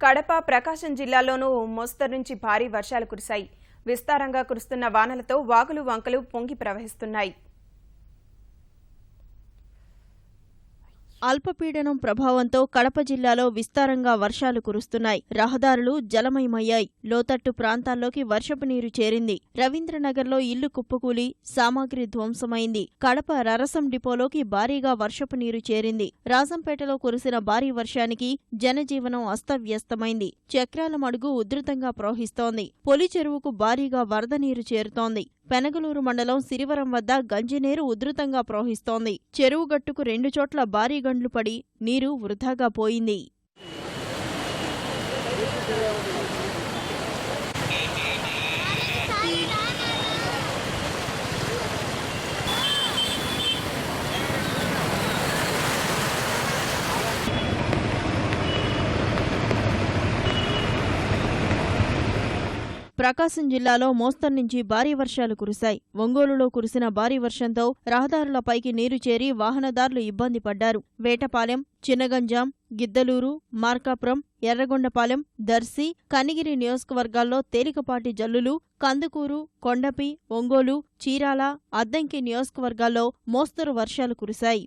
కడప, ప్రకాశం జిల్లాల్లోనూ మోస్తరు నుంచి భారీ వర్షాలు కురిశాయి. విస్తారంగా కురుస్తున్న వానలతో వాగులు, వంకలు పొంగి ప్రవహిస్తున్నాయి. అల్పపీడనం ప్రభావంతో కడప జిల్లాలో విస్తారంగా వర్షాలు కురుస్తున్నాయి. రహదారులు జలమయమయ్యాయి. లోతట్టు ప్రాంతాల్లోకి వర్షపు నీరు చేరింది. రవీంద్రనగర్లో ఇల్లు కుప్పకూలి సామాగ్రి ధ్వంసమైంది. కడప రరసం డిపోలోకి భారీగా వర్షపు నీరు చేరింది. రాజంపేటలో కురిసిన భారీ వర్షానికి జనజీవనం అస్తవ్యస్తమైంది. చక్రాల మడుగు ఉధృతంగా ప్రవహిస్తోంది. పొలి చెరువుకు భారీగా వరద నీరు చేరుతోంది. పెనగలూరు మండలం సిరివరం వద్ద గంజినీరు ఉధృతంగా ప్రవహిస్తోంది. చెరువు గట్టుకు 2 చోట్ల భారీ గండ్లు పడి నీరు వృథాగా పోయింది. ప్రకాశం జిల్లాలో మోస్తరు నుంచి భారీ వర్షాలు కురిశాయి. ఒంగోలులో కురిసిన భారీ వర్షంతో రహదారులపైకి నీరు చేరి వాహనదారులు ఇబ్బంది పడ్డారు. వేటపాలెం, చిన్నగంజాం, గిద్దలూరు, మార్కాపురం, ఎర్రగొండపాలెం, దర్శి, కనిగిరి నియోజకవర్గాల్లో తేలికపాటి జల్లులు, కందుకూరు, కొండపి, ఒంగోలు, చీరాల, అద్దంకి నియోజకవర్గాల్లో మోస్తరు వర్షాలు కురిశాయి.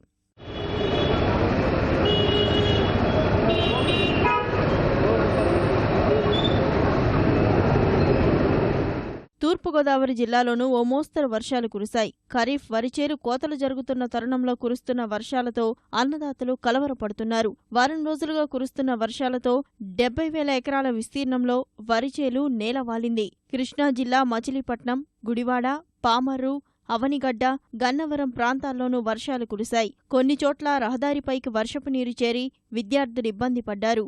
తూర్పుగోదావరి జిల్లాలోనూ ఓ మోస్తరు వర్షాలు కురిశాయి. ఖరీఫ్ వరిచేలు కోతలు జరుగుతున్న తరుణంలో కురుస్తున్న వర్షాలతో అన్నదాతలు కలవరపడుతున్నారు. వారం రోజులుగా కురుస్తున్న వర్షాలతో 70,000 ఎకరాల విస్తీర్ణంలో వరిచేలు నేలవాలింది. కృష్ణా జిల్లా మచిలీపట్నం, గుడివాడ, పామర్రు, అవనిగడ్డ, గన్నవరం ప్రాంతాల్లోనూ వర్షాలు కురిశాయి. కొన్ని చోట్ల రహదారిపైకి వర్షపు నీరు చేరి విద్యార్థులు ఇబ్బంది పడ్డారు.